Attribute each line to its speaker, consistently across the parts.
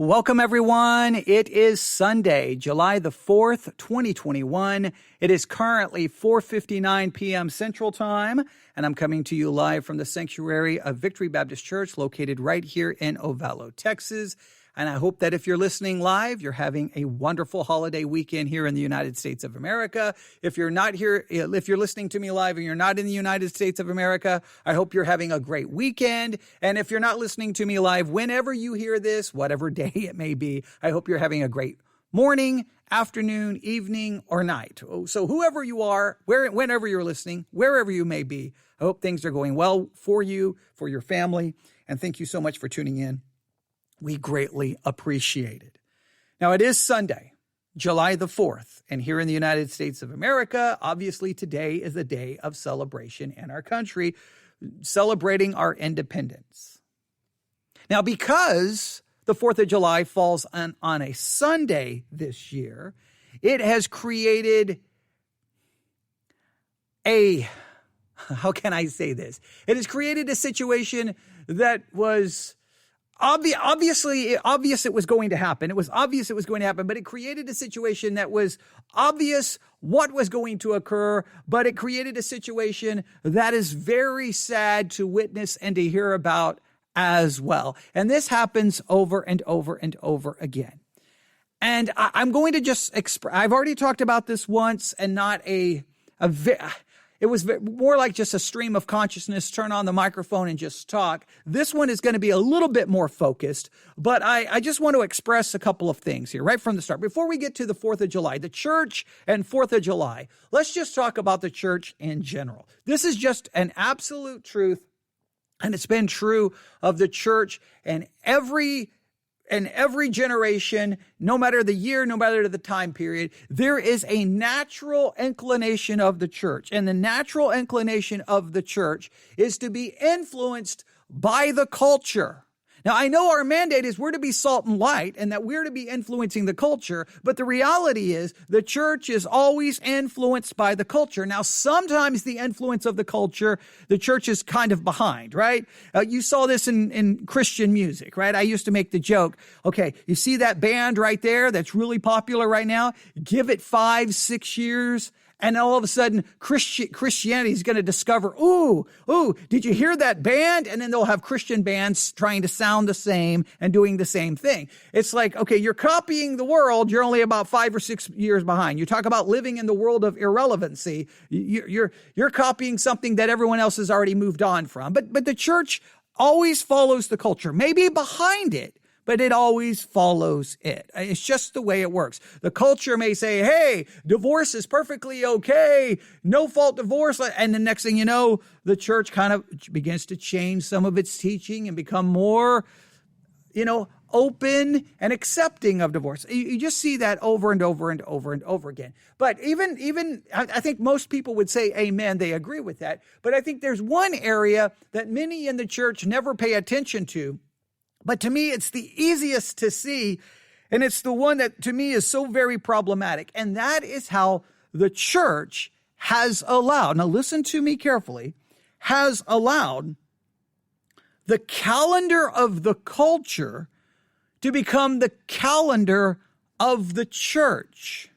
Speaker 1: Welcome, everyone. It is Sunday, July the 4th, 2021. It is currently 4:59 p.m. Central Time, and I'm coming to you live from the sanctuary of Victory Baptist Church located right here in Ovalo, Texas. And I hope that if you're listening live, you're having a wonderful holiday weekend here in the United States of America. If you're not here, if you're listening to me live and you're not in the United States of America, I hope you're having a great weekend. And if you're not listening to me live, whenever you hear this, whatever day it may be, I hope you're having a great morning, afternoon, evening, or night. So whoever you are, whenever you're listening, wherever you may be, I hope things are going well for you, for your family. And thank you so much for tuning in. We greatly appreciate it. Now, it is Sunday, July the 4th, and here in the United States of America, obviously today is a day of celebration in our country, celebrating our independence. Now, because the 4th of July falls on a Sunday this year, it has created how can I say this? It has created a situation that was obvious it was going to happen. It was obvious it was going to happen, but it created a situation that was obvious what was going to occur, but it created a situation that is very sad to witness and to hear about as well. And this happens over and over and over again. And I'm going to just I've already talked about this once, and not it was more like just a stream of consciousness, turn on the microphone and just talk. This one is going to be a little bit more focused, but I just want to express a couple of things here right from the start. Before we get to the 4th of July, the church and 4th of July, let's just talk about the church in general. This is just an absolute truth, and it's been true of the church and every generation, no matter the year, no matter the time period, there is a natural inclination of the church. And the natural inclination of the church is to be influenced by the culture. Now, I know our mandate is we're to be salt and light and that we're to be influencing the culture, but the reality is the church is always influenced by the culture. Now, sometimes the influence of the culture, the church is kind of behind, right? You saw this in Christian music, right? I used to make the joke, okay, you see that band right there that's really popular right now? Give it 5-6 years, and all of a sudden, Christianity is going to discover, ooh, did you hear that band? And then they'll have Christian bands trying to sound the same and doing the same thing. It's like, okay, you're copying the world. You're only about 5 or 6 years behind. You talk about living in the world of irrelevancy. You're copying something that everyone else has already moved on from. But the church always follows the culture, maybe behind it, but it always follows it. It's just the way it works. The culture may say, hey, divorce is perfectly okay, no fault divorce. And the next thing you know, the church kind of begins to change some of its teaching and become more, open and accepting of divorce. You just see that over and over and over and over again. But even I think most people would say amen. They agree with that. But I think there's one area that many in the church never pay attention to. But to me, it's the easiest to see, and it's the one that to me is so very problematic. And that is how the church has allowed, now listen to me carefully, has allowed the calendar of the culture to become the calendar of the church.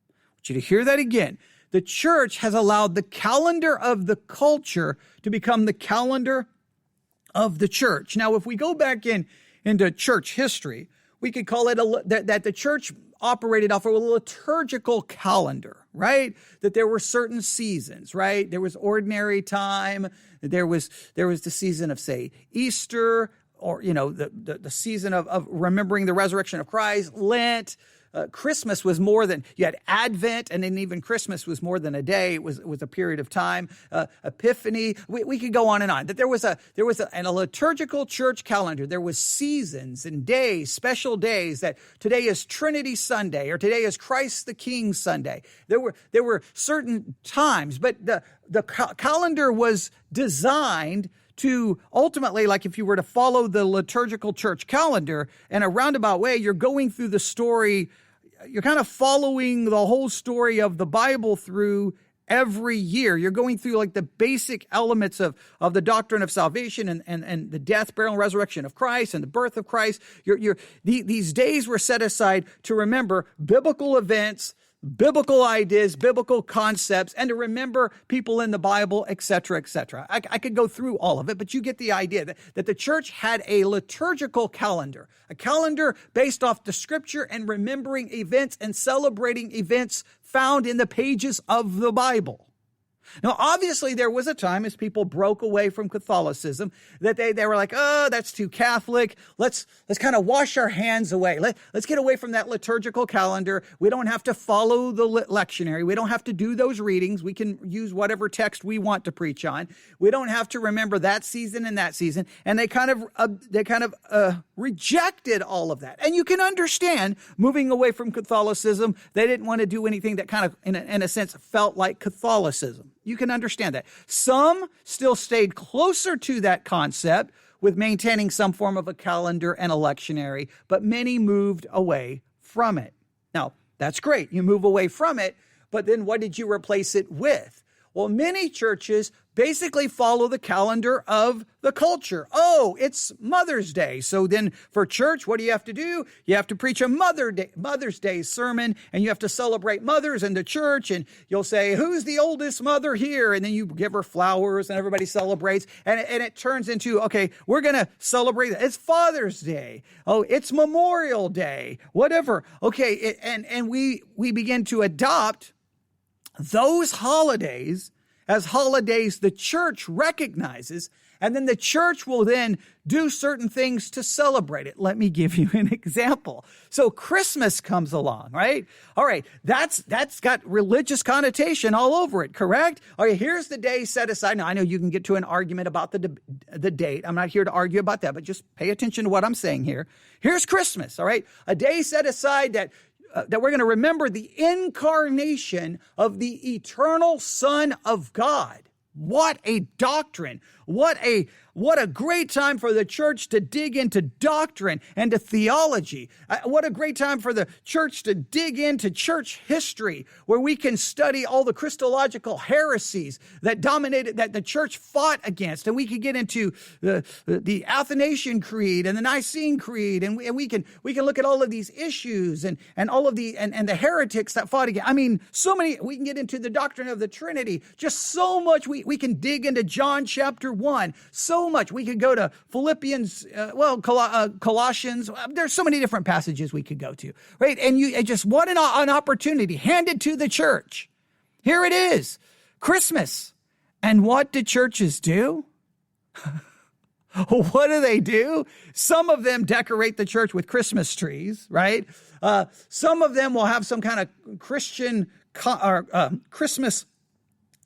Speaker 1: I want you to hear that again. The church has allowed the calendar of the culture to become the calendar of the church. Now, if we go back into church history, we could call it that the church operated off of a liturgical calendar, right? That there were certain seasons, right? There was ordinary time. There was the season of, say, Easter, or, the season of remembering the resurrection of Christ, Lent. Christmas was more than, you had Advent, and then even Christmas was more than a day. It was a period of time. Epiphany. We could go on and on. That there was a liturgical church calendar. There was seasons and days, special days, that today is Trinity Sunday, or today is Christ the King Sunday. There were certain times, but the calendar was designed to ultimately, like if you were to follow the liturgical church calendar in a roundabout way, you're going through the story, you're kind of following the whole story of the Bible through every year. You're going through like the basic elements of the doctrine of salvation and the death, burial, and resurrection of Christ and the birth of Christ. These days were set aside to remember biblical events, biblical ideas, biblical concepts, and to remember people in the Bible, etc., etc. I could go through all of it, but you get the idea that the church had a liturgical calendar, a calendar based off the scripture and remembering events and celebrating events found in the pages of the Bible. Now, obviously, there was a time as people broke away from Catholicism that they were like, oh, that's too Catholic. Let's kind of wash our hands away. Let's get away from that liturgical calendar. We don't have to follow the lectionary. We don't have to do those readings. We can use whatever text we want to preach on. We don't have to remember that season and that season. And they kind of rejected all of that. And you can understand moving away from Catholicism. They didn't want to do anything that kind of, in a sense, felt like Catholicism. You can understand that. Some still stayed closer to that concept with maintaining some form of a calendar and a lectionary, but many moved away from it. Now, that's great. You move away from it, but then what did you replace it with? Well, many churches basically follow the calendar of the culture. Oh, it's Mother's Day. So then for church, what do you have to do? You have to preach a Mother's Day sermon, and you have to celebrate mothers in the church, and you'll say, who's the oldest mother here? And then you give her flowers, and everybody celebrates, and it turns into, okay, we're going to celebrate. It's Father's Day. Oh, it's Memorial Day, whatever. Okay, and we begin to adopt those holidays as holidays the church recognizes, and then the church will then do certain things to celebrate it. Let me give you an example. So Christmas comes along, right? All right, that's got religious connotation all over it, correct? All right, here's the day set aside. Now, I know you can get to an argument about the date. I'm not here to argue about that, but just pay attention to what I'm saying here. Here's Christmas, all right? A day set aside that we're going to remember the incarnation of the eternal Son of God. What a doctrine. What a great time for the church to dig into doctrine and to theology. What a great time for the church to dig into church history, where we can study all the Christological heresies that dominated, that the church fought against. And we can get into the Athanasian Creed and the Nicene Creed, and we can look at all of these issues and all of the heretics that fought against. I mean, so many. We can get into the doctrine of the Trinity. Just so much. We can dig into John chapter 1. So much. We could go to Philippians, Colossians. There's so many different passages we could go to, right? And you just, what an opportunity handed to the church. Here it is, Christmas. And what do churches do? What do they do? Some of them decorate the church with Christmas trees, right? Some of them will have some kind of Christian Christmas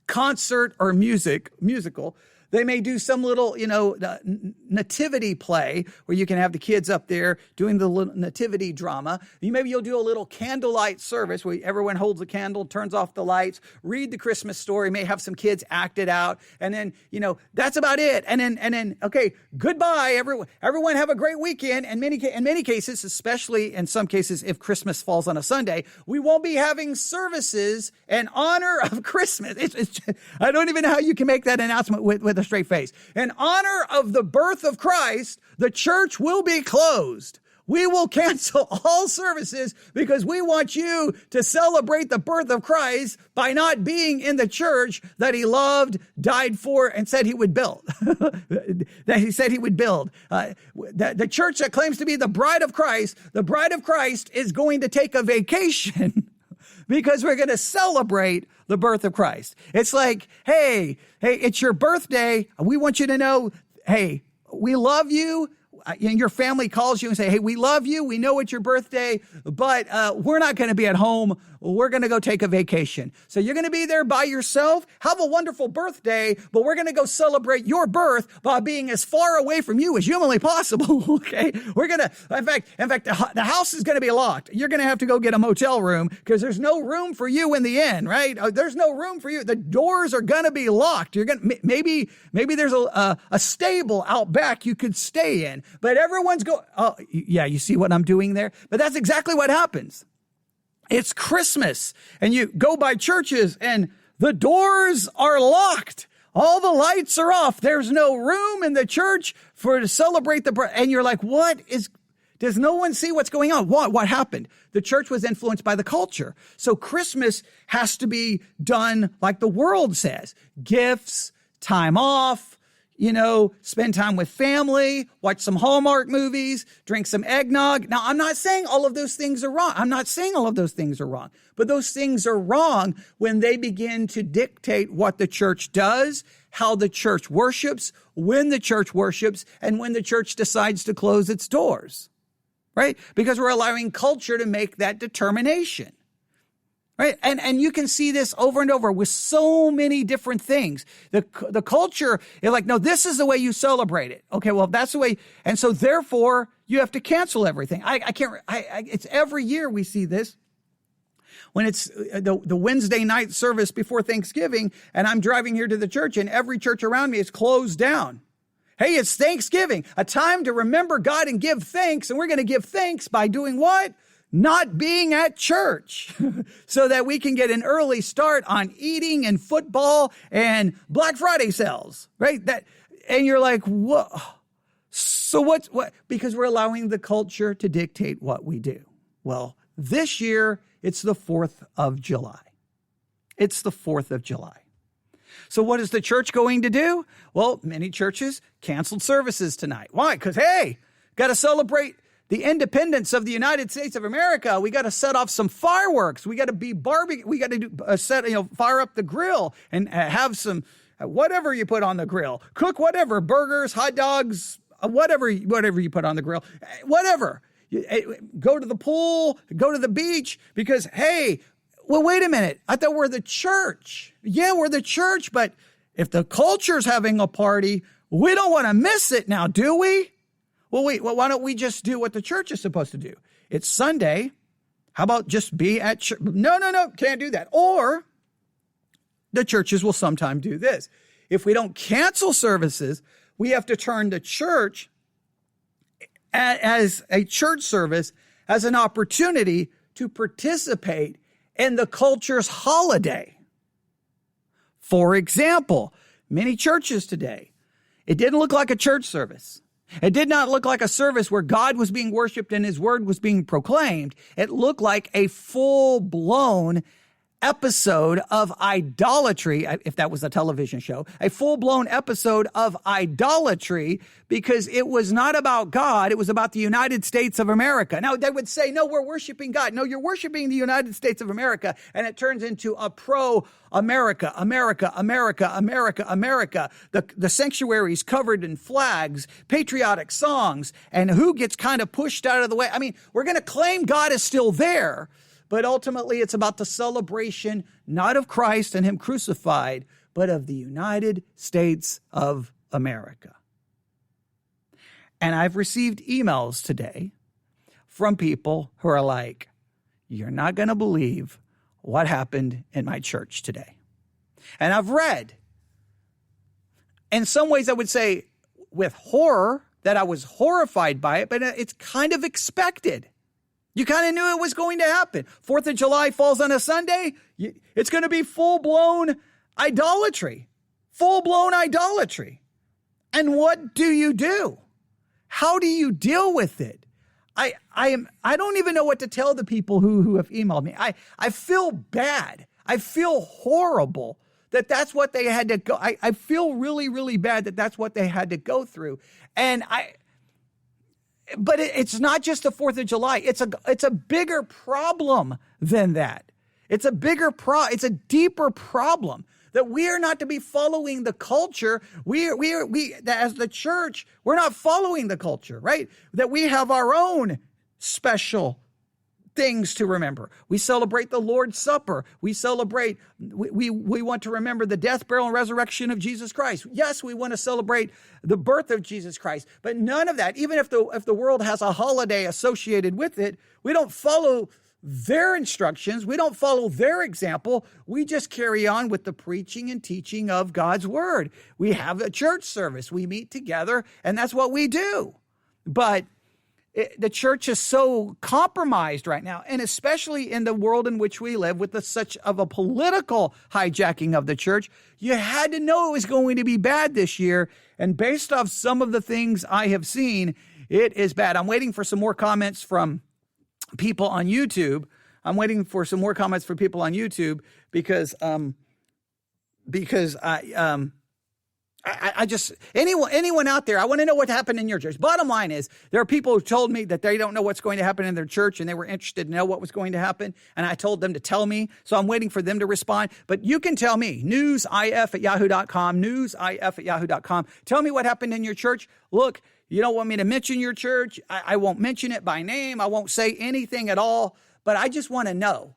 Speaker 1: concert or musical. They may do some little, nativity play where you can have the kids up there doing the little nativity drama. Maybe you'll do a little candlelight service where everyone holds a candle, turns off the lights, read the Christmas story, may have some kids act it out. And then, that's about it. And then, okay, goodbye, everyone. Everyone have a great weekend. And in many cases, especially in some cases, if Christmas falls on a Sunday, we won't be having services in honor of Christmas. I don't even know how you can make that announcement with a straight face. In honor of the birth of Christ, the church will be closed. We will cancel all services because we want you to celebrate the birth of Christ by not being in the church that he loved, died for, and said he would build. That he said he would build. The church that claims to be the bride of Christ is going to take a vacation because we're going to celebrate the birth of Christ. It's like, hey, it's your birthday. We want you to know, hey, we love you. And your family calls you and say, hey, we love you. We know it's your birthday, but we're not going to be at home. We're going to go take a vacation. So you're going to be there by yourself. Have a wonderful birthday, but we're going to go celebrate your birth by being as far away from you as humanly possible. Okay. We're going to, in fact, the house is going to be locked. You're going to have to go get a motel room because there's no room for you in the inn, right? There's no room for you. The doors are going to be locked. You're going to, maybe there's a stable out back you could stay in, but everyone's going, oh yeah, you see what I'm doing there? But that's exactly what happens. It's Christmas, and you go by churches, and the doors are locked. All the lights are off. There's no room in the church to celebrate the birth. And you're like, does no one see what's going on? What happened? The church was influenced by the culture. So Christmas has to be done like the world says. Gifts, time off, spend time with family, watch some Hallmark movies, drink some eggnog. Now, I'm not saying all of those things are wrong. But those things are wrong when they begin to dictate what the church does, how the church worships, when the church worships, and when the church decides to close its doors. Right? Because we're allowing culture to make that determination. Right? And you can see this over and over with so many different things. The culture is like, no, this is the way you celebrate it. Okay, well, that's the way. And so therefore, you have to cancel everything. It's every year we see this. When it's the Wednesday night service before Thanksgiving, and I'm driving here to the church, and every church around me is closed down. Hey, it's Thanksgiving, a time to remember God and give thanks. And we're going to give thanks by doing what? Not being at church so that we can get an early start on eating and football and Black Friday sales, right? And you're like, whoa. So what? Because we're allowing the culture to dictate what we do. Well, this year, it's the 4th of July. It's the 4th of July. So what is the church going to do? Well, many churches canceled services tonight. Why? Because, hey, got to celebrate the independence of the United States of America. We got to set off some fireworks. We got to be barbecue. We got to fire up the grill and have some whatever you put on the grill. Cook whatever, burgers, hot dogs, whatever you put on the grill, whatever. Go to the pool, go to the beach because, hey, well, wait a minute. I thought we're the church. Yeah, we're the church, but if the culture's having a party, we don't want to miss it now, do we? Well, wait, why don't we just do what the church is supposed to do? It's Sunday. How about just be at church? No, can't do that. Or the churches will sometime do this. If we don't cancel services, we have to turn the church as a church service as an opportunity to participate in the culture's holiday. For example, many churches today, it didn't look like a church service. It did not look like a service where God was being worshiped and his word was being proclaimed. It looked like a full-blown episode of idolatry, if that was a television show, a full-blown episode of idolatry, because it was not about God, it was about the United States of America. Now, they would say, no, we're worshiping God. No, you're worshiping the United States of America, and it turns into a pro-America, America. The sanctuaries covered in flags, patriotic songs, and who gets kind of pushed out of the way. I mean, we're going to claim God is still there, but ultimately, it's about the celebration, not of Christ and him crucified, but of the United States of America. And I've received emails today from people who are like, you're not going to believe what happened in my church today. And I've read, in some ways I would say with horror, that I was horrified by it, but it's kind of expected. You kind of knew it was going to happen. 4th of July falls on a Sunday. It's going to be full-blown idolatry. Full-blown idolatry. And what do you do? How do you deal with it? I don't even know what to tell the people who have emailed me. I feel bad. I feel horrible that that's what they had to go. I feel really, really bad that that's what they had to go through. But it's not just the 4th of July. It's a bigger problem than that. It's a deeper problem that we are not to be following the culture. We as the church, we're not following the culture, right? That we have our own special things to remember. We celebrate the Lord's Supper. We want to remember the death, burial, and resurrection of Jesus Christ. Yes, we want to celebrate the birth of Jesus Christ, but none of that, even if the world has a holiday associated with it, we don't follow their instructions. We don't follow their example. We just carry on with the preaching and teaching of God's word. We have a church service. We meet together, and that's what we do. But the church is so compromised right now, and especially in the world in which we live with such of a political hijacking of the church, you had to know it was going to be bad this year. And based off some of the things I have seen, it is bad. I'm waiting for some more comments from people on YouTube. Because I just, anyone out there, I want to know what happened in your church. Bottom line is, there are people who told me that they don't know what's going to happen in their church, and they were interested to know what was going to happen. And I told them to tell me. So I'm waiting for them to respond. But you can tell me, newsif@yahoo.com, newsif@yahoo.com. Tell me what happened in your church. Look, you don't want me to mention your church. I won't mention it by name. I won't say anything at all. But I just want to know,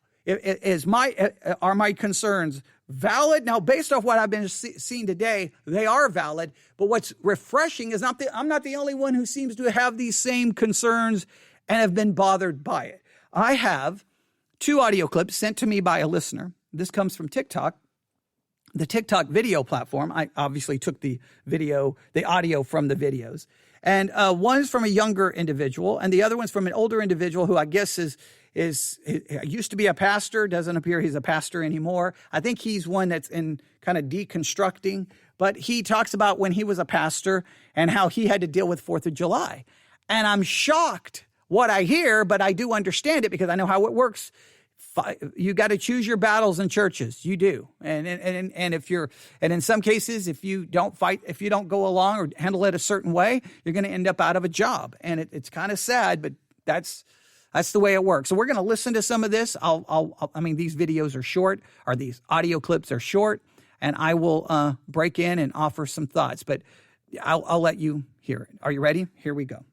Speaker 1: are my concerns valid? Now, based off what I've been seeing today, they are valid. But what's refreshing is I'm not the only one who seems to have these same concerns and have been bothered by it. I have 2 audio clips sent to me by a listener. This comes from TikTok, the TikTok video platform. I obviously took the audio from the videos. And one's from a younger individual, and the other one's from an older individual who I guess used to be a pastor. Doesn't appear he's a pastor anymore. I think he's one that's in kind of deconstructing, but he talks about when he was a pastor and how he had to deal with 4th of July. And I'm shocked what I hear, but I do understand it because I know how it works. You got to choose your battles in churches. You do. And in some cases, if you don't fight, if you don't go along or handle it a certain way, you're going to end up out of a job. And it's kind of sad, but that's the way it works. So we're going to listen to some of this. These videos are short, or these audio clips are short, and I will break in and offer some thoughts, but I'll let you hear it. Are you ready? Here we go.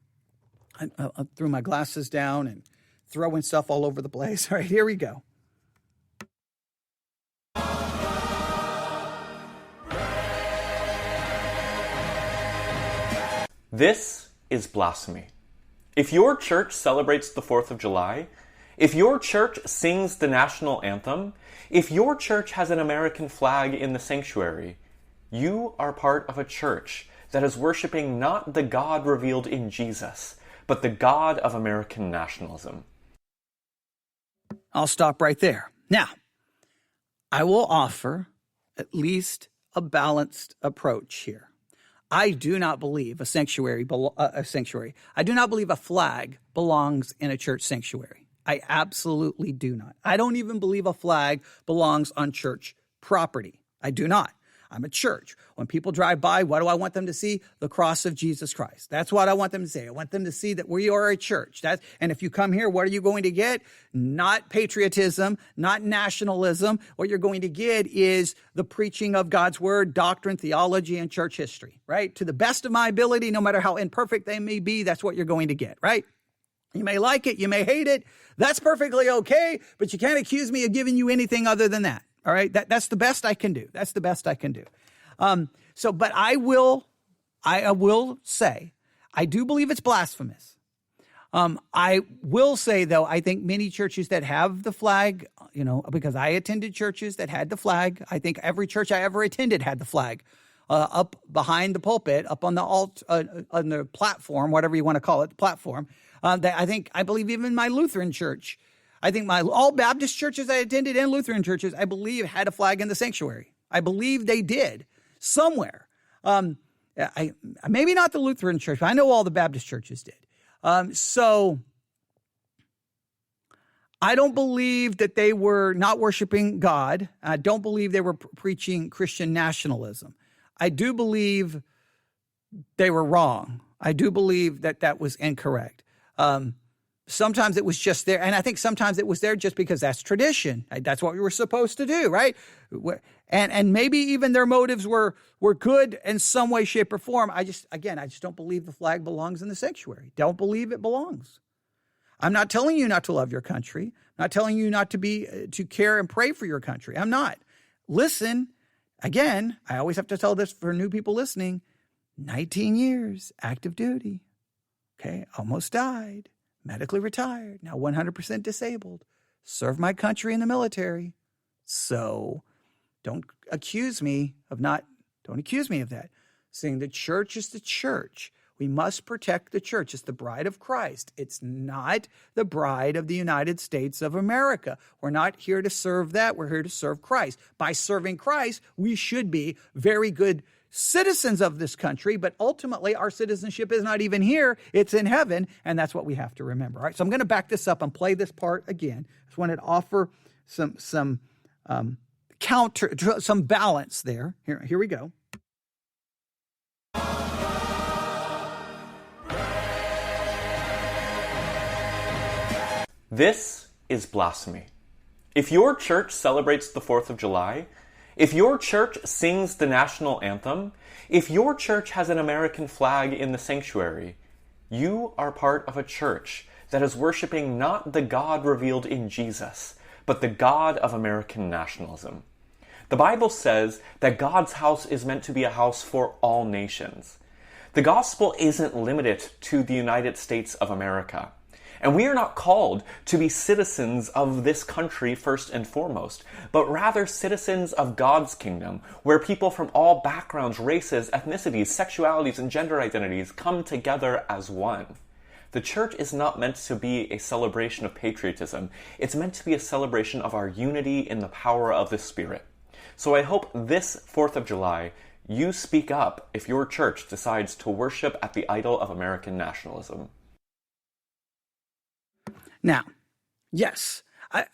Speaker 1: I threw my glasses down and throwing stuff all over the place. All right, here we go.
Speaker 2: This is blasphemy. If your church celebrates the 4th of July, if your church sings the national anthem, if your church has an American flag in the sanctuary, you are part of a church that is worshiping not the God revealed in Jesus, but the God of American nationalism.
Speaker 1: I'll stop right there. Now, I will offer at least a balanced approach here. I do not believe a sanctuary. I do not believe a flag belongs in a church sanctuary. I absolutely do not. I don't even believe a flag belongs on church property. I do not. I'm a church. When people drive by, what do I want them to see? The cross of Jesus Christ. That's what I want them to see. I want them to see that we are a church. And if you come here, what are you going to get? Not patriotism, not nationalism. What you're going to get is the preaching of God's word, doctrine, theology, and church history, right? To the best of my ability, no matter how imperfect they may be, that's what you're going to get, right? You may like it, you may hate it. That's perfectly okay, but you can't accuse me of giving you anything other than that. All right, that's the best I can do. That's the best I can do. But I will say, I do believe it's blasphemous. I will say, though, I think many churches that have the flag, because I attended churches that had the flag. I think every church I ever attended had the flag up behind the pulpit, up on the on the platform, whatever you want to call it, the platform. I believe even my Lutheran church, I think all Baptist churches I attended and Lutheran churches, I believe, had a flag in the sanctuary. I believe they did somewhere. Maybe not the Lutheran church, but I know all the Baptist churches did. So I don't believe that they were not worshiping God. I don't believe they were preaching Christian nationalism. I do believe they were wrong. I do believe that was incorrect. Sometimes it was just there, and I think sometimes it was there just because that's tradition. That's what we were supposed to do, right? And maybe even their motives were good in some way, shape, or form. I just don't believe the flag belongs in the sanctuary. Don't believe it belongs. I'm not telling you not to love your country. I'm not telling you not to care and pray for your country. I'm not. Listen, again, I always have to tell this for new people listening. 19 years, active duty. Okay, almost died. Medically retired, now 100% disabled, served my country in the military. So don't accuse me of that. Saying the church is the church. We must protect the church. It's the bride of Christ. It's not the bride of the United States of America. We're not here to serve that. We're here to serve Christ. By serving Christ, we should be very good citizens of this country, but ultimately our citizenship is not even here. It's in heaven, and that's what we have to remember. All right, so I'm going to back this up and play this part again. I just wanted to offer some balance there. Here we go.
Speaker 2: This is blasphemy. If your church celebrates the 4th of July, if your church sings the national anthem, if your church has an American flag in the sanctuary, you are part of a church that is worshiping not the God revealed in Jesus, but the God of American nationalism. The Bible says that God's house is meant to be a house for all nations. The gospel isn't limited to the United States of America. And we are not called to be citizens of this country first and foremost, but rather citizens of God's kingdom, where people from all backgrounds, races, ethnicities, sexualities, and gender identities come together as one. The church is not meant to be a celebration of patriotism. It's meant to be a celebration of our unity in the power of the Spirit. So I hope this 4th of July, you speak up if your church decides to worship at the idol of American nationalism.
Speaker 1: Now, yes,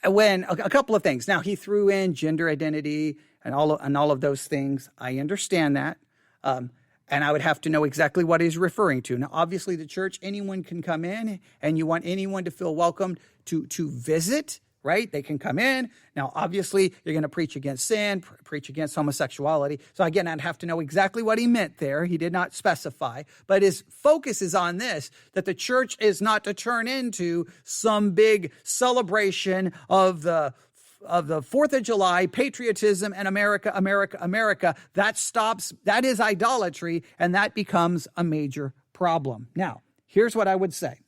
Speaker 1: when a couple of things. Now, he threw in gender identity and all of those things. I understand that. And I would have to know exactly what he's referring to. Now, obviously, the church, anyone can come in, and you want anyone to feel welcome to visit, right? They can come in. Now, obviously, you're going to preach against sin, preach against homosexuality. So again, I'd have to know exactly what he meant there. He did not specify, but his focus is on this, that the church is not to turn into some big celebration of the 4th of July, patriotism, and America, America, America. That is idolatry, and that becomes a major problem. Now, here's what I would say.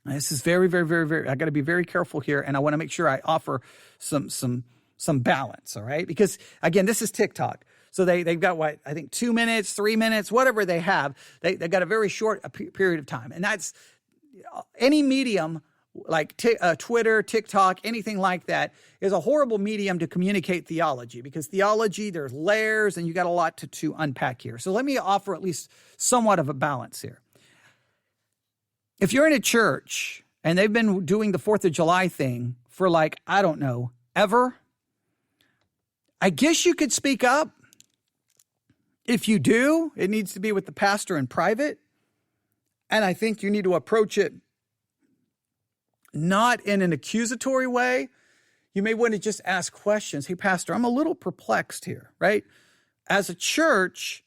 Speaker 1: This is very, very, very, very, I got to be very careful here, and I want to make sure I offer some balance, all right? Because, again, this is TikTok. So they've got, what, I think 2 minutes, 3 minutes, whatever they have. They've got a very short period of time. And that's any medium like Twitter, TikTok, anything like that is a horrible medium to communicate theology, because theology, there's layers, and you got a lot to unpack here. So let me offer at least somewhat of a balance here. If you're in a church and they've been doing the 4th of July thing for I don't know, ever, I guess you could speak up. If you do, it needs to be with the pastor in private. And I think you need to approach it not in an accusatory way. You may want to just ask questions. Hey, pastor, I'm a little perplexed here, right? As a church,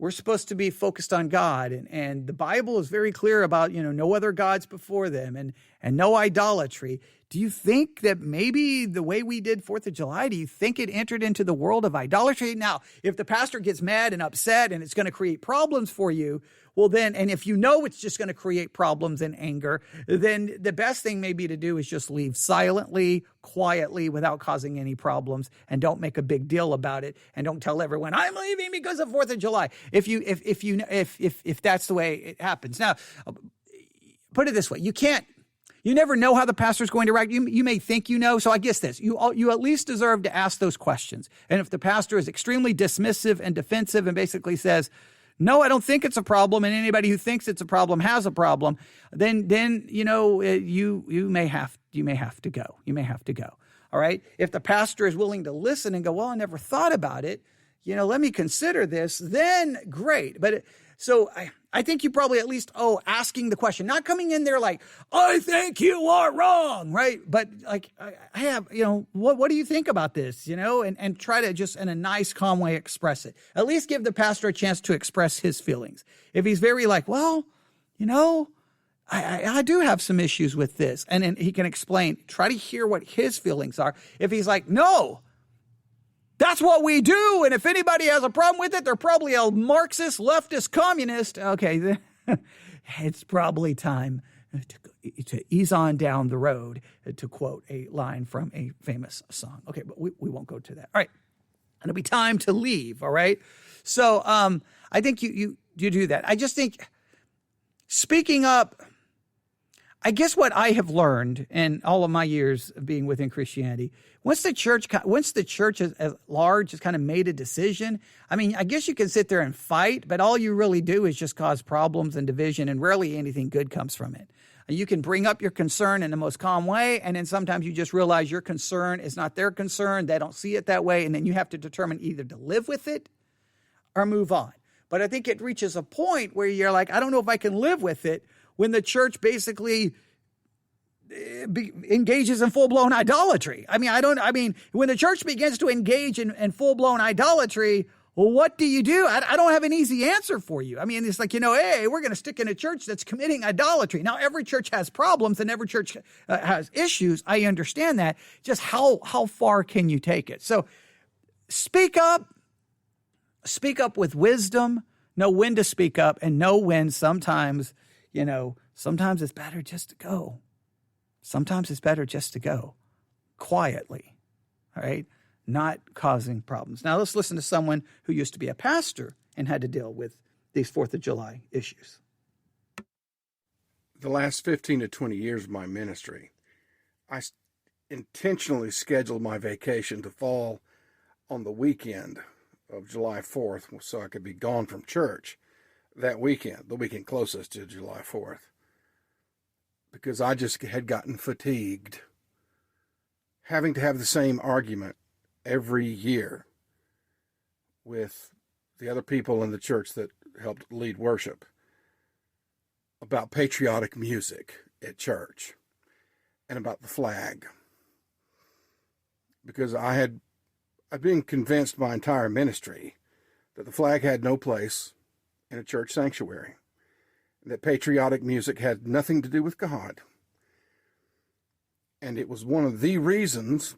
Speaker 1: we're supposed to be focused on God, and the Bible is very clear about, no other gods before them and no idolatry. Do you think that maybe the way we did 4th of July, do you think it entered into the world of idolatry? Now, if the pastor gets mad and upset and it's going to create problems for you, well then, and if you know it's just going to create problems and anger, then the best thing maybe to do is just leave silently, quietly, without causing any problems, and don't make a big deal about it, and don't tell everyone, I'm leaving because of 4th of July. If that's the way it happens. Now, put it this way, you never know how the pastor's going to react. You may think you know. So I guess this, you at least deserve to ask those questions. And if the pastor is extremely dismissive and defensive and basically says, no, I don't think it's a problem, and anybody who thinks it's a problem has a problem, then you may have to go. You may have to go. All right. If the pastor is willing to listen and go, well, I never thought about it, let me consider this, then great. But so I think you probably at least asking the question, not coming in there like, I think you are wrong, right? But I have, what do you think about this, and try to just in a nice, calm way express it. At least give the pastor a chance to express his feelings. If he's very well, I do have some issues with this. And then he can explain, try to hear what his feelings are. If he's like, no, that's what we do, and if anybody has a problem with it, they're probably a Marxist, leftist, communist. Okay, then it's probably time to ease on down the road, to quote a line from a famous song. Okay, but we won't go to that. All right, it'll be time to leave, all right? So I think you do that. I just think speaking up, I guess what I have learned in all of my years of being within Christianity, once the church as large has kind of made a decision, I mean, I guess you can sit there and fight, but all you really do is just cause problems and division, and rarely anything good comes from it. You can bring up your concern in the most calm way, and then sometimes you just realize your concern is not their concern. They don't see it that way, and then you have to determine either to live with it or move on. But I think it reaches a point where you're like, I don't know if I can live with it when the church basically engages in full-blown idolatry. I mean, when the church begins to engage in full-blown idolatry, well, what do you do? I don't have an easy answer for you. I mean, it's like, hey, we're going to stick in a church that's committing idolatry. Now, every church has problems and every church has issues. I understand that. Just how far can you take it? So speak up with wisdom, know when to speak up, and know when sometimes it's better just to go. Sometimes it's better just to go quietly, all right? Not causing problems. Now let's listen to someone who used to be a pastor and had to deal with these 4th of July issues.
Speaker 3: The last 15 to 20 years of my ministry, I intentionally scheduled my vacation to fall on the weekend of July 4th so I could be gone from church that weekend, the weekend closest to July 4th, because I just had gotten fatigued having to have the same argument every year with the other people in the church that helped lead worship about patriotic music at church and about the flag. Because I've been convinced my entire ministry that the flag had no place in a church sanctuary, that patriotic music had nothing to do with God. And it was one of the reasons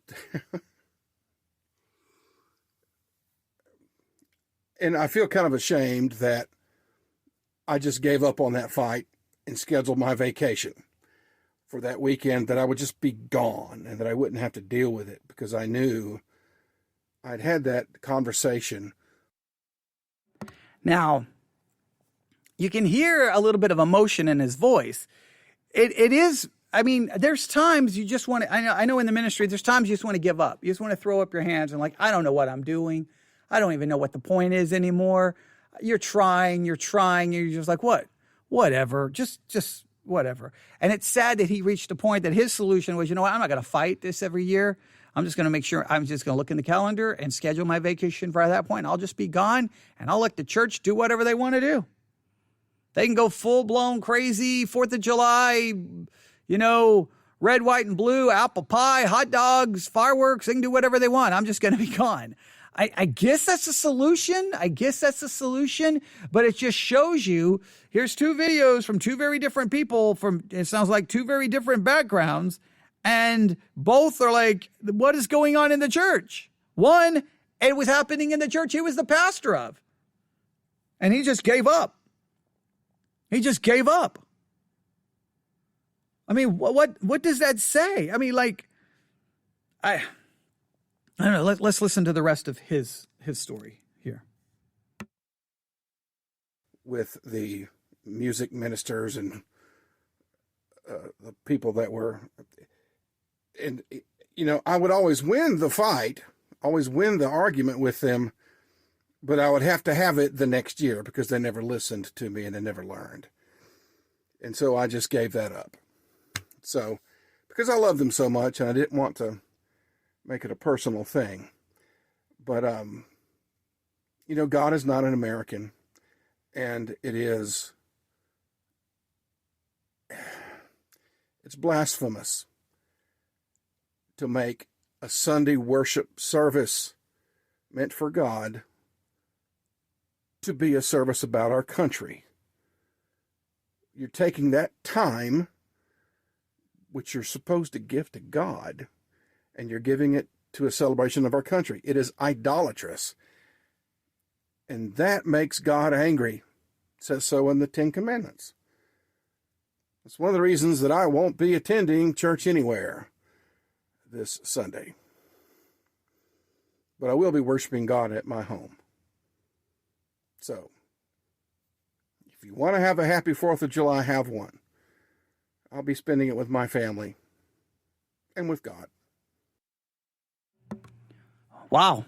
Speaker 3: and I feel kind of ashamed that I just gave up on that fight and scheduled my vacation for that weekend, that I would just be gone and that I wouldn't have to deal with it, because I knew I'd had that conversation.
Speaker 1: Now, you can hear a little bit of emotion in his voice. It is, I mean, there's times you just want to, I know in the ministry, there's times you just want to give up. You just want to throw up your hands and like, I don't know what I'm doing. I don't even know what the point is anymore. You're trying, you're just like, what? Whatever, just whatever. And it's sad that he reached a point that his solution was, I'm not going to fight this every year. I'm just going to make sure I'm just going to look in the calendar and schedule my vacation for that point. I'll just be gone and I'll let the church do whatever they want to do. They can go full-blown crazy, 4th of July, red, white, and blue, apple pie, hot dogs, fireworks. They can do whatever they want. I'm just going to be gone. I guess that's a solution. But it just shows you, here's 2 videos from 2 very different people it sounds like 2 very different backgrounds. And both are like, what is going on in the church? One, it was happening in the church he was the pastor of. And he just gave up. I mean, what does that say? I mean, I don't know. Let's listen to the rest of his story here.
Speaker 3: With the music ministers and the people that were, and I would always win the fight, always win the argument with them, but I would have to have it the next year because they never listened to me and they never learned. And so I just gave that up. So, because I love them so much and I didn't want to make it a personal thing. But, God is not an American, and it's blasphemous to make a Sunday worship service meant for God to be a service about our country. You're taking that time, which you're supposed to give to God, and you're giving it to a celebration of our country. It is idolatrous. And that makes God angry. It says so in the 10 Commandments. It's one of the reasons that I won't be attending church anywhere this Sunday. But I will be worshiping God at my home. So, If you want to have a happy 4th of July, have one. I'll be spending it with my family and with God.
Speaker 1: Wow.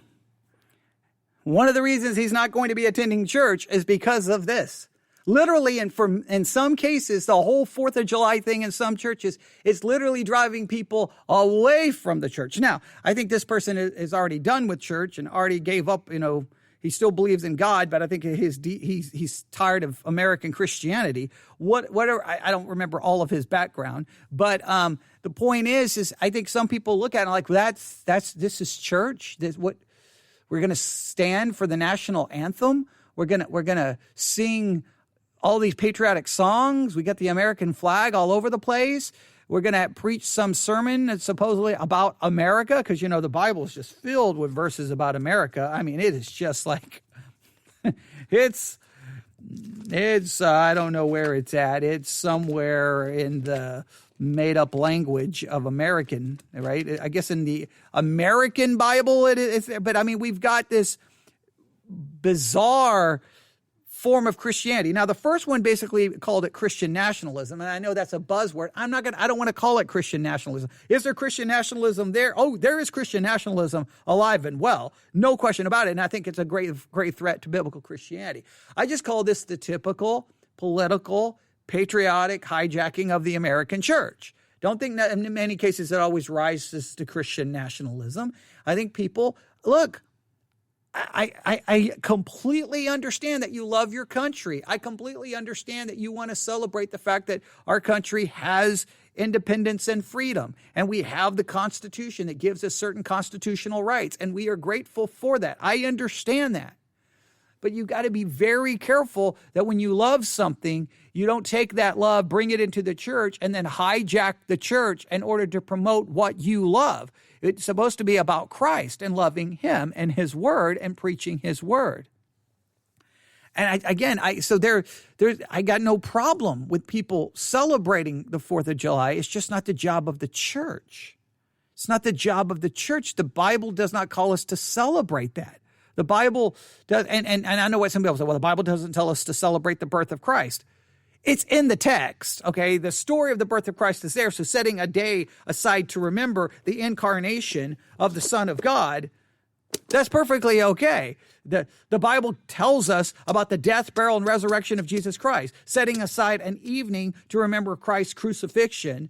Speaker 1: One of the reasons he's not going to be attending church is because of this. Literally, and in some cases, the whole 4th of July thing in some churches is literally driving people away from the church. Now, I think this person is already done with church and already gave up, he still believes in God, but I think he's tired of American Christianity. Whatever, I don't remember all of his background, but the point is I think some people look at it like, this is church. We're going to stand for the national anthem. We're gonna sing all these patriotic songs. We got the American flag all over the place. We're going to preach some sermon that's supposedly about America, because, the Bible is just filled with verses about America. I mean, it is just like, it's I don't know where it's at. It's somewhere in the made up language of American, right? I guess in the American Bible it is, but I mean, we've got this bizarre form of Christianity. Now, the first one basically called it Christian nationalism, and I know that's a buzzword. I don't want to call it Christian nationalism. Is there Christian nationalism there? Oh, there is Christian nationalism alive and well, no question about it, and I think it's a great threat to biblical Christianity. I just call this the typical political, patriotic hijacking of the American church. Don't think that in many cases it always rises to Christian nationalism. I think people, look, I completely understand that you love your country. I completely understand that you want to celebrate the fact that our country has independence and freedom, and we have the Constitution that gives us certain constitutional rights, and we are grateful for that. I understand that. But you got to be very careful that when you love something, you don't take that love, bring it into the church, and then hijack the church in order to promote what you love. It's supposed to be about Christ and loving him and his word and preaching his word. And I got no problem with people celebrating the 4th of July. It's just not the job of the church. It's not the job of the church. The Bible does not call us to celebrate that. The Bible does, and I know what some people say, well, the Bible doesn't tell us to celebrate the birth of Christ. It's in the text, okay? The story of the birth of Christ is there, so setting a day aside to remember the incarnation of the Son of God, that's perfectly okay. The Bible tells us about the death, burial, and resurrection of Jesus Christ. Setting aside an evening to remember Christ's crucifixion,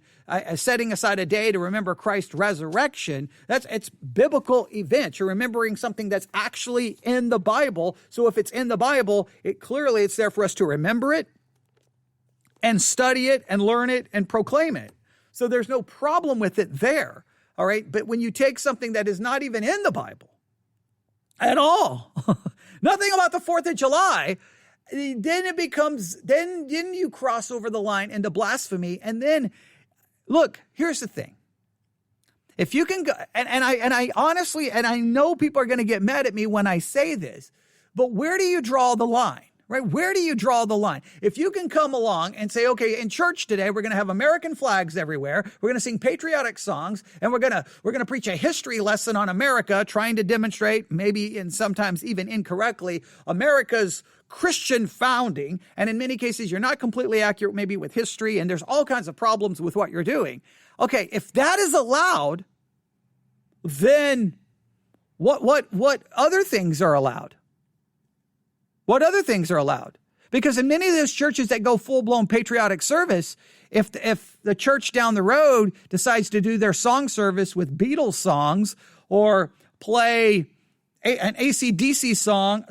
Speaker 1: setting aside a day to remember Christ's resurrection, it's biblical events. You're remembering something that's actually in the Bible. So if it's in the Bible, it's there for us to remember it and study it and learn it and proclaim it. So there's no problem with it there, all right? But when you take something that is not even in the Bible at all, nothing about the 4th of July, then it becomes, then you cross over the line into blasphemy. And then, look, here's the thing. If you can go, and I honestly, and I know people are going to get mad at me when I say this, but where do you draw the line? Right? Where do you draw the line? If you can come along and say, okay, in church today, we're going to have American flags everywhere. We're going to sing patriotic songs, and we're going to preach a history lesson on America, trying to demonstrate, maybe and sometimes even incorrectly, America's Christian founding. And in many cases, you're not completely accurate, maybe with history, and there's all kinds of problems with what you're doing. Okay, if that is allowed, then what other things are allowed? What other things are allowed? Because in many of those churches that go full-blown patriotic service, if the church down the road decides to do their song service with Beatles songs or play an AC/DC song,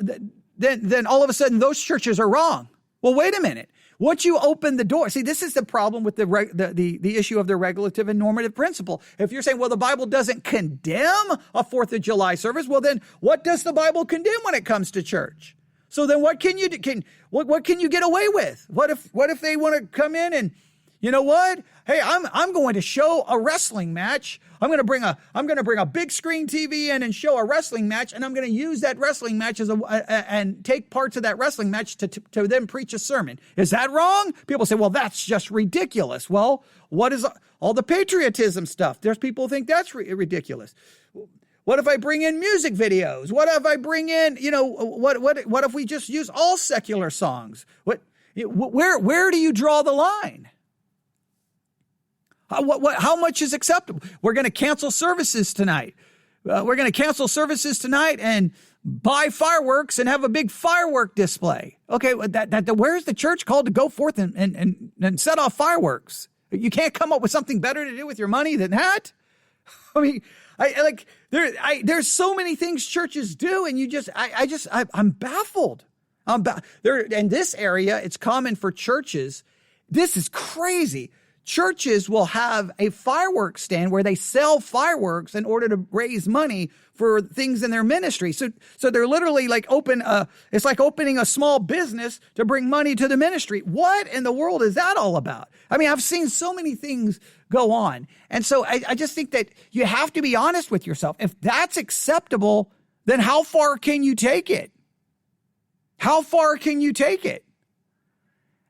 Speaker 1: then all of a sudden those churches are wrong. Well, wait a minute. Once you open the door, see, this is the problem with the issue of the regulative and normative principle. If you're saying, well, the Bible doesn't condemn a 4th of July service, well, then what does the Bible condemn when it comes to church? So then what can you do? What can you get away with? What if they want to come in and, you know what? Hey, I'm going to show a wrestling match. I'm going to bring a big screen TV in and show a wrestling match, and I'm going to use that wrestling match and take parts of that wrestling match to then preach a sermon. Is that wrong? People say, well, that's just ridiculous. Well, what is all the patriotism stuff? There's people who think that's ridiculous. What if I bring in music videos? What if I bring in, what if we just use all secular songs? Where do you draw the line? How much is acceptable? We're going to cancel services tonight. We're going to cancel services tonight and buy fireworks and have a big firework display. Okay, where's the church called to go forth and set off fireworks? You can't come up with something better to do with your money than that? I mean, there's so many things churches do, and I'm baffled. In this area, it's common for churches. This is crazy. Churches will have a fireworks stand where they sell fireworks in order to raise money for things in their ministry. So they're literally like it's like opening a small business to bring money to the ministry. What in the world is that all about? I mean, I've seen so many things go on. And so I just think that you have to be honest with yourself. If that's acceptable, then how far can you take it? How far can you take it?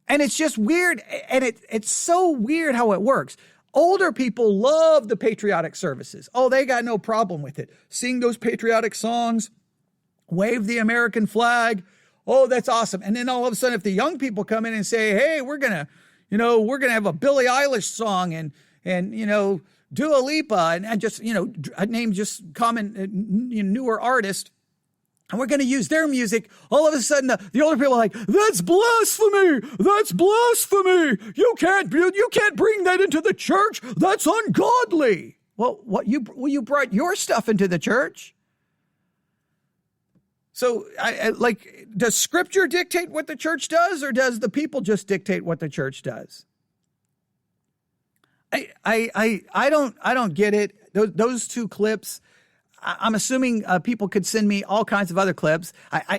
Speaker 1: And it's just weird. And it's so weird how it works. Older people love the patriotic services. Oh, they got no problem with it. Sing those patriotic songs, wave the American flag. Oh, that's awesome. And then all of a sudden, if the young people come in and say, hey, we're going to have a Billie Eilish song and Dua Lipa and just, name just common, newer artist, and we're going to use their music, all of a sudden, the older people are like, that's blasphemy. That's blasphemy. You can't bring that into the church. That's ungodly. Well, you brought your stuff into the church. So does scripture dictate what the church does, or does the people just dictate what the church does? I don't get it. Those two clips, I'm assuming people could send me all kinds of other clips.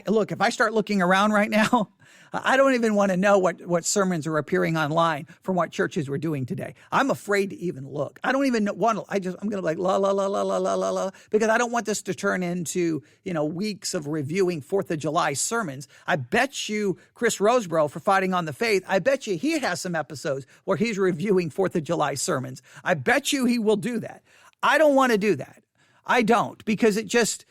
Speaker 1: Look, if I start looking around right now, I don't even want to know what sermons are appearing online from what churches were doing today. I'm afraid to even look. I don't even want to. I'm going to be like, la, la, la, la, la, la, la, la, because I don't want this to turn into, weeks of reviewing 4th of July sermons. I bet you Chris Roseborough, for Fighting on the Faith, I bet you he has some episodes where he's reviewing 4th of July sermons. I bet you he will do that. I don't want to do that. I don't, because it just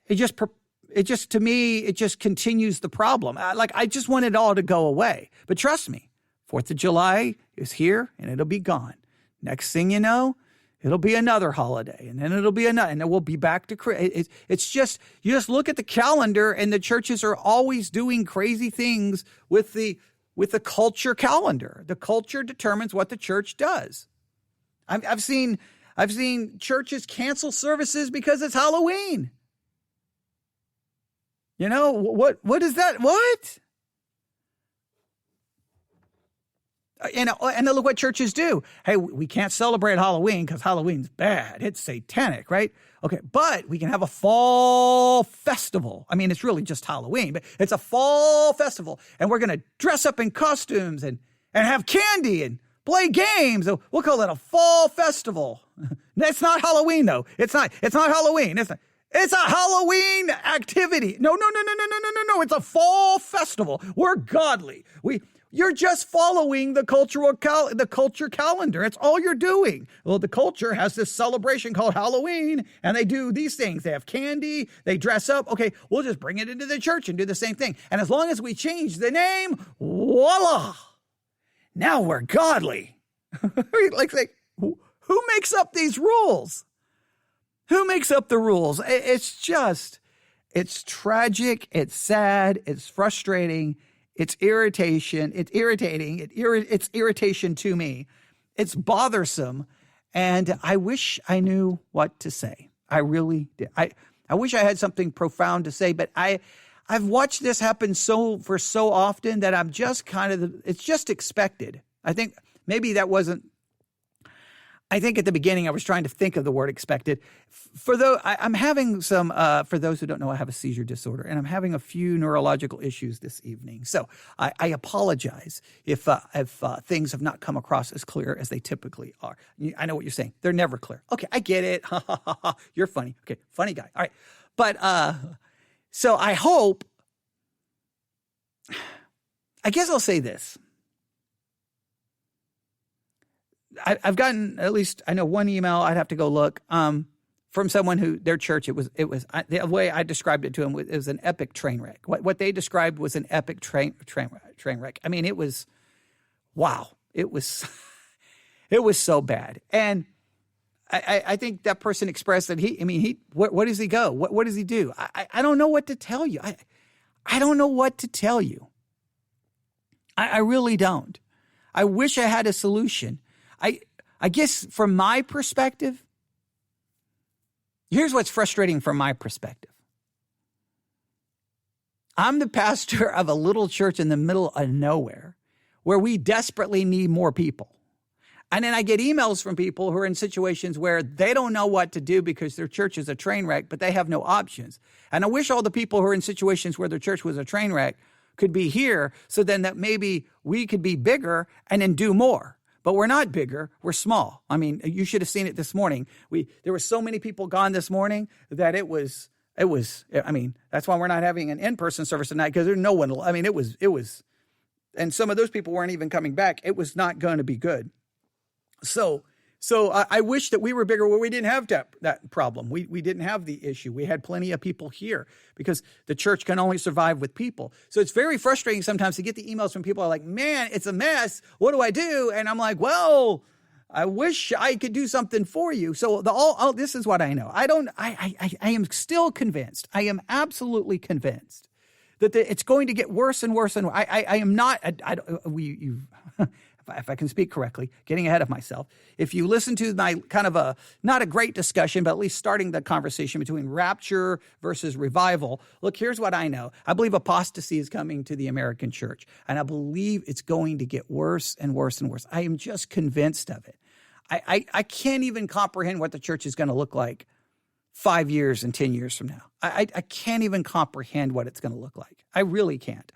Speaker 1: to me, it just continues the problem. I just want it all to go away. But trust me, 4th of July is here and it'll be gone. Next thing you know, it'll be another holiday, and then it'll be another, and then we'll be back to it's just, you just look at the calendar, and the churches are always doing crazy things with the culture calendar. The culture determines what the church does. I've seen churches cancel services because it's Halloween. What is that? What? And look what churches do. Hey, we can't celebrate Halloween because Halloween's bad. It's satanic, right? Okay, but we can have a fall festival. I mean, it's really just Halloween, but it's a fall festival. And we're going to dress up in costumes and have candy and play games. We'll call it a fall festival. It's not Halloween, though. It's not Halloween. It's a Halloween activity. No. It's a fall festival. We're godly. You're just following the culture calendar. It's all you're doing. Well, the culture has this celebration called Halloween, and they do these things. They have candy. They dress up. Okay, we'll just bring it into the church and do the same thing. And as long as we change the name, voila, now we're godly. Who makes up these rules? Who makes up the rules? It's tragic. It's sad. It's frustrating. It's irritation. It's irritating. It's irritation to me. It's bothersome. And I wish I knew what to say. I really did. I wish I had something profound to say, but I've watched this happen so often that I'm just it's just expected. I think maybe that wasn't. I think at the beginning I was trying to think of the word expected. I'm having some, for those who don't know, I have a seizure disorder, and I'm having a few neurological issues this evening. So I apologize if things have not come across as clear as they typically are. I know what you're saying. They're never clear. Okay, I get it. You're funny. Okay, funny guy. All right. But so I hope, I guess I'll say this. I've gotten, at least I know, one email, I'd have to go look, from someone who their church, the way I described it to him, it was an epic train wreck. What they described was an epic train wreck. I mean, it was, wow. It was, it was so bad. And I think that person expressed that where does he go? What does he do? I don't know what to tell you. I don't know what to tell you. I really don't. I wish I had a solution. I guess from my perspective, here's what's frustrating from my perspective. I'm the pastor of a little church in the middle of nowhere where we desperately need more people. And then I get emails from people who are in situations where they don't know what to do because their church is a train wreck, but they have no options. And I wish all the people who are in situations where their church was a train wreck could be here so then that maybe we could be bigger and then do more. But we're not bigger, we're small. I mean, you should have seen it this morning. There were so many people gone this morning that it was, that's why we're not having an in-person service tonight, because there's no one, it was, and some of those people weren't even coming back. It was not going to be good. So I wish that we were bigger where we didn't have that problem. We didn't have the issue. We had plenty of people here because the church can only survive with people. So it's very frustrating sometimes to get the emails from people who are like, man, it's a mess. What do I do? And I'm like, well, I wish I could do something for you. So this is what I know. I am still convinced. I am absolutely convinced that it's going to get worse and worse. And I am not, if I can speak correctly, getting ahead of myself. If you listen to my kind of not a great discussion, but at least starting the conversation between rapture versus revival, look, here's what I know. I believe apostasy is coming to the American church, and I believe it's going to get worse and worse and worse. I am just convinced of it. I can't even comprehend what the church is going to look like 5 years and 10 years from now. I can't even comprehend what it's going to look like. I really can't.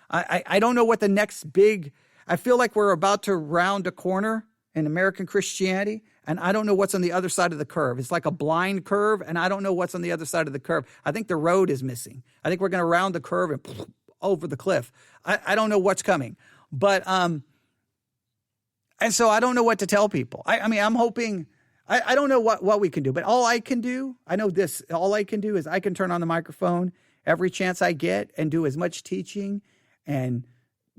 Speaker 1: I don't know what the next big... I feel like we're about to round a corner in American Christianity, and I don't know what's on the other side of the curve. It's like a blind curve, and I don't know what's on the other side of the curve. I think the road is missing. I think we're going to round the curve and over the cliff. I don't know what's coming. But, and so I don't know what to tell people. I'm hoping, I don't know what we can do, but all I can do is I can turn on the microphone every chance I get and do as much teaching and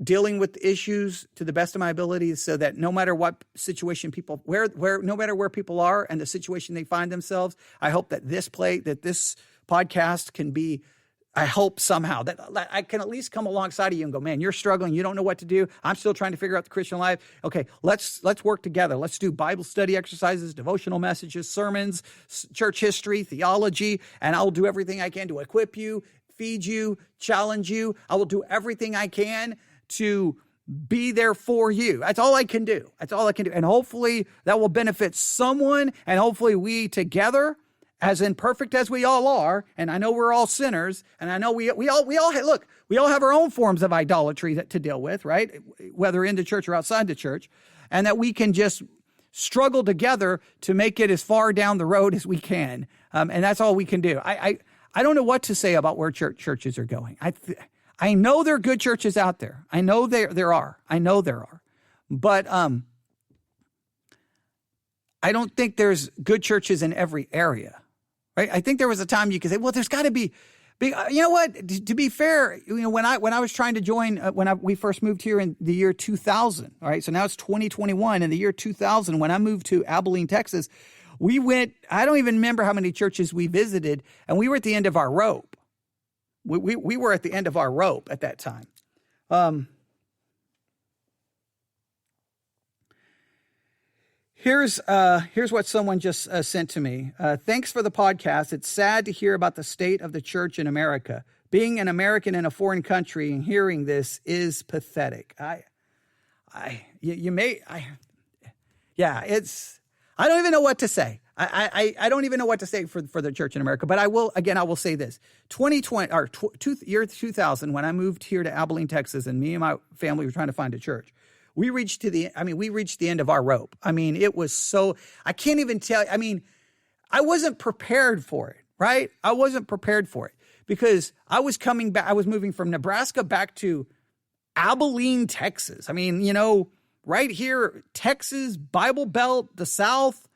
Speaker 1: dealing with issues to the best of my abilities so that no matter what situation no matter where people are and the situation they find themselves, I hope that this podcast can be, I hope somehow that I can at least come alongside of you and go, man, you're struggling. You don't know what to do. I'm still trying to figure out the Christian life. Okay, let's work together. Let's do Bible study exercises, devotional messages, sermons, church history, theology, and I'll do everything I can to equip you, feed you, challenge you. I will do everything I can to be there for you. That's all I can do. And hopefully that will benefit someone. And hopefully we together, as imperfect as we all are, and I know we're all sinners, and I know we all have our own forms of idolatry to deal with, right? Whether in the church or outside the church, and that we can just struggle together to make it as far down the road as we can. And that's all we can do. I don't know what to say about where churches are going. I know there are good churches out there. I know there are. But I don't think there's good churches in every area, right? I think there was a time you could say, well, there's got to be, you know what? To be fair, when I was trying to join, we first moved here in the year 2000, all right? So now it's 2021. In the year 2000, when I moved to Abilene, Texas, we went, I don't even remember how many churches we visited, and we were at the end of our rope. We were at the end of our rope at that time. Here's what someone just sent to me. Thanks for the podcast. It's sad to hear about the state of the church in America. Being an American in a foreign country and hearing this is pathetic. I don't even know what to say. I don't even know what to say for the church in America, but I will say this. 2000, when I moved here to Abilene, Texas, and me and my family were trying to find a church, we reached the end of our rope. It was so, I can't even tell. I wasn't prepared for it, right? I wasn't prepared for it because I was coming back. I was moving from Nebraska back to Abilene, Texas. Right here, Texas, Bible Belt, the South.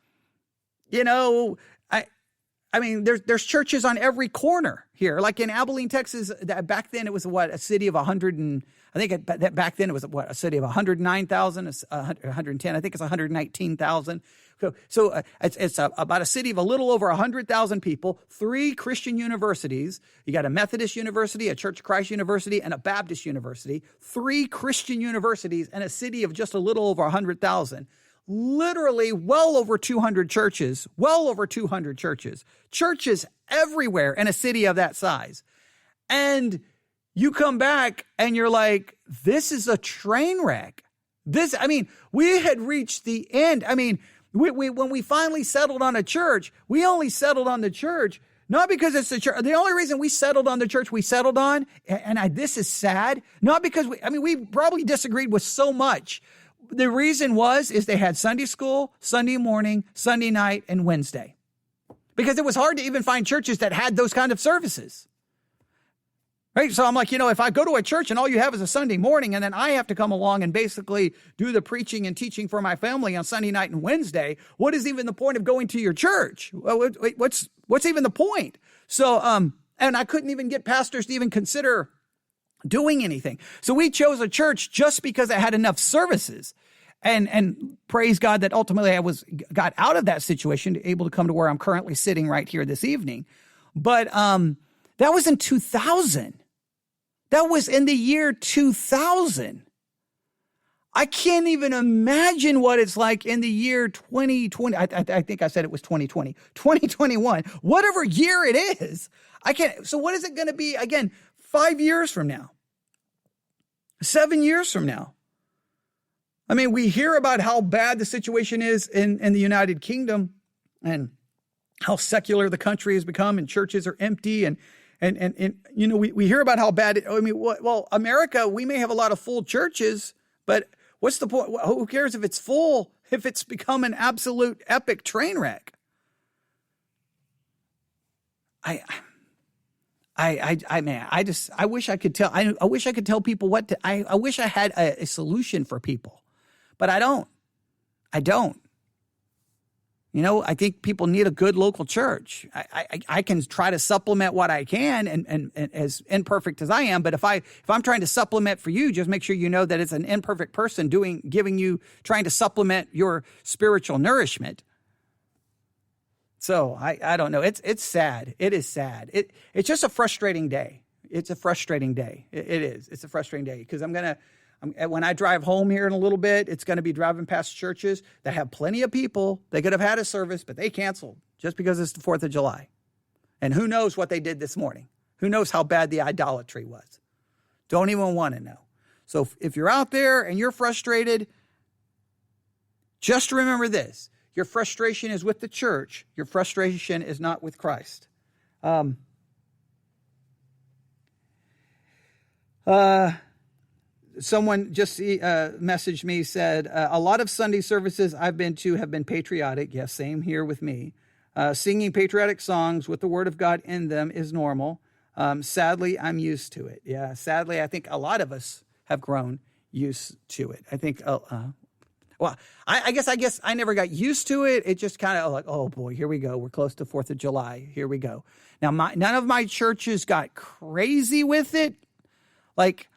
Speaker 1: I mean, there's churches on every corner here. Like in Abilene, Texas, back then it was a city of 100 and I think back then it was a city of 109,000, 110. I think it's 119,000. So it's about a city of a little over 100,000 people, 3 Christian universities. You got a Methodist university, a Church of Christ university, and a Baptist university. 3 Christian universities and a city of just a little over 100,000. Literally well over 200 churches, churches everywhere in a city of that size. And you come back and you're like, this is a train wreck. We had reached the end. I mean, when we finally settled on a church, we only settled on the church, not because it's the church. The only reason we settled on the church we settled on, this is sad, not because we probably disagreed with so much. The reason is they had Sunday school, Sunday morning, Sunday night, and Wednesday. Because it was hard to even find churches that had those kind of services. Right? So I'm like, if I go to a church and all you have is a Sunday morning and then I have to come along and basically do the preaching and teaching for my family on Sunday night and Wednesday, what is even the point of going to your church? What's even the point? So, and I couldn't even get pastors to even consider doing anything. So we chose a church just because it had enough services. And praise God that ultimately I got out of that situation, able to come to where I'm currently sitting right here this evening. But that was in 2000. That was in the year 2000. I can't even imagine what it's like in the year 2020. I think I said it was 2020, 2021, whatever year it is. I can't. So what is it going to be again, 5 years from now, 7 years from now? I mean, we hear about how bad the situation is in the United Kingdom and how secular the country has become and churches are empty and we hear about how bad America, we may have a lot of full churches, but what's the point? Who cares if it's full, if it's become an absolute epic train wreck? I wish I could tell. I wish I could tell people what to. I wish I had a solution for people, but I don't. I think people need a good local church. I can try to supplement what I can, and as imperfect as I am. But if I'm trying to supplement for you, just make sure you know that it's an imperfect person trying to supplement your spiritual nourishment. So I don't know. It's sad. It is sad. It's just a frustrating day. It's a frustrating day. It is. It's a frustrating day because when I drive home here in a little bit, it's going to be driving past churches that have plenty of people. They could have had a service, but they canceled just because it's the 4th of July. And who knows what they did this morning? Who knows how bad the idolatry was? Don't even want to know. So if you're out there and you're frustrated, just remember this. Your frustration is with the church. Your frustration is not with Christ. Someone just messaged me, said, a lot of Sunday services I've been to have been patriotic. Yes, same here with me. Singing patriotic songs with the word of God in them is normal. Sadly, I'm used to it. Yeah, sadly, I think a lot of us have grown used to it. I think, I guess I never got used to it. It just kind of like, oh boy, here we go. We're close to 4th of July. Here we go. Now, none of my churches got crazy with it. Like,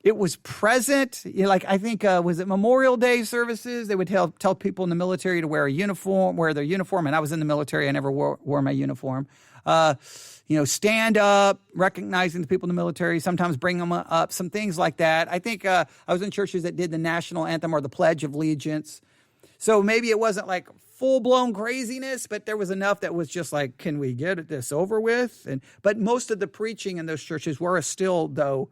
Speaker 1: it was present. I think, was it Memorial Day services? They would tell people in the military to wear their uniform. And I was in the military. I never wore my uniform. Stand up, recognizing the people in the military, sometimes bring them up, some things like that. I think I was in churches that did the national anthem or the Pledge of Allegiance. So maybe it wasn't like full-blown craziness, but there was enough that was just like, can we get this over with? But most of the preaching in those churches were still, though,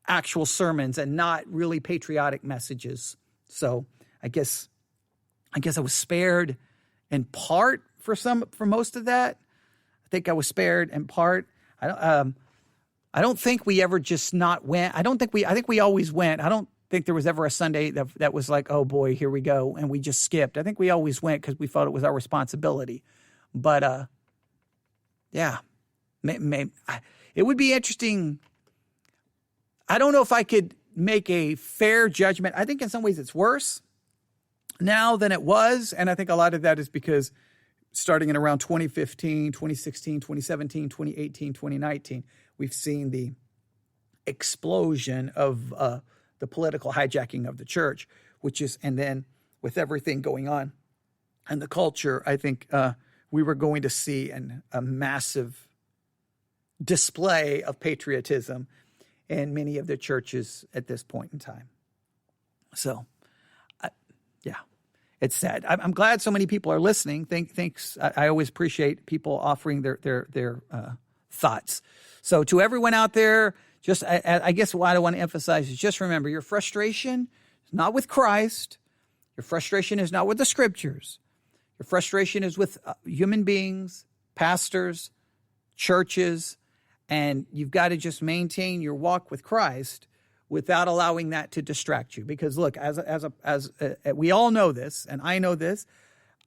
Speaker 1: actual sermons and not really patriotic messages. So I guess I was spared in part for most of that. I think I was spared in part. I don't think we ever just not went. I think we always went. I don't think there was ever a Sunday that was like, oh boy, here we go, and we just skipped. I think we always went because we felt it was our responsibility. But yeah, it would be interesting. I don't know if I could make a fair judgment. I think in some ways it's worse now than it was. And I think a lot of that is because starting in around 2015, 2016, 2017, 2018, 2019, we've seen the explosion of the political hijacking of the church, and then with everything going on and the culture, I think we were going to see a massive display of patriotism in many of the churches at this point in time. So, yeah, it's sad. I'm glad so many people are listening. Thanks. I always appreciate people offering their thoughts. So to everyone out there, I guess what I want to emphasize is just remember, your frustration is not with Christ. Your frustration is not with the scriptures. Your frustration is with human beings, pastors, churches, and you've got to just maintain your walk with Christ without allowing that to distract you. Because look, as we all know this, and I know this,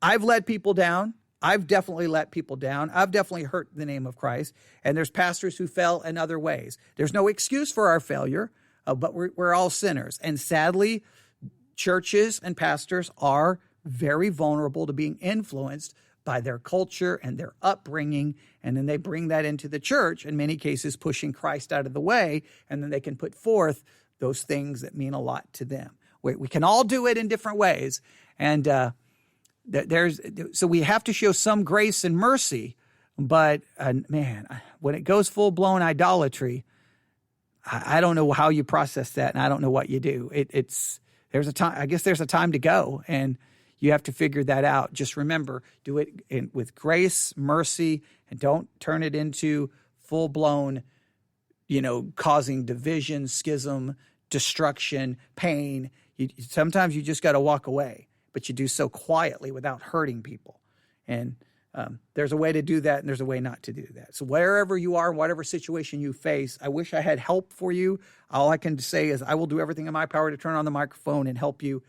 Speaker 1: I've let people down. I've definitely let people down. I've definitely hurt the name of Christ. And there's pastors who fell in other ways. There's no excuse for our failure, but we're all sinners. And sadly, churches and pastors are very vulnerable to being influenced by their culture and their upbringing. And then they bring that into the church, in many cases pushing Christ out of the way. And then they can put forth those things that mean a lot to them. We can all do it in different ways. And so we have to show some grace and mercy. But man, when it goes full-blown idolatry, I don't know how you process that, and I don't know what you do. There's a time. I guess there's a time to go, and you have to figure that out. Just remember, do it with grace, mercy, and don't turn it into full-blown, causing division, schism, destruction, pain. Sometimes you just got to walk away, but you do so quietly without hurting people. And there's a way to do that, and there's a way not to do that. So wherever you are, whatever situation you face, I wish I had help for you. All I can say is I will do everything in my power to turn on the microphone and help you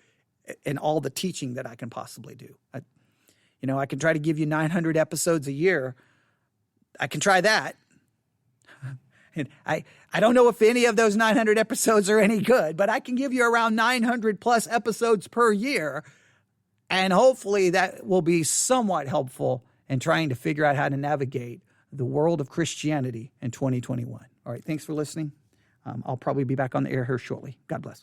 Speaker 1: in all the teaching that I can possibly do. I can try to give you 900 episodes a year. I can try that. And I don't know if any of those 900 episodes are any good, but I can give you around 900 plus episodes per year. And hopefully that will be somewhat helpful in trying to figure out how to navigate the world of Christianity in 2021. All right, thanks for listening. I'll probably be back on the air here shortly. God bless.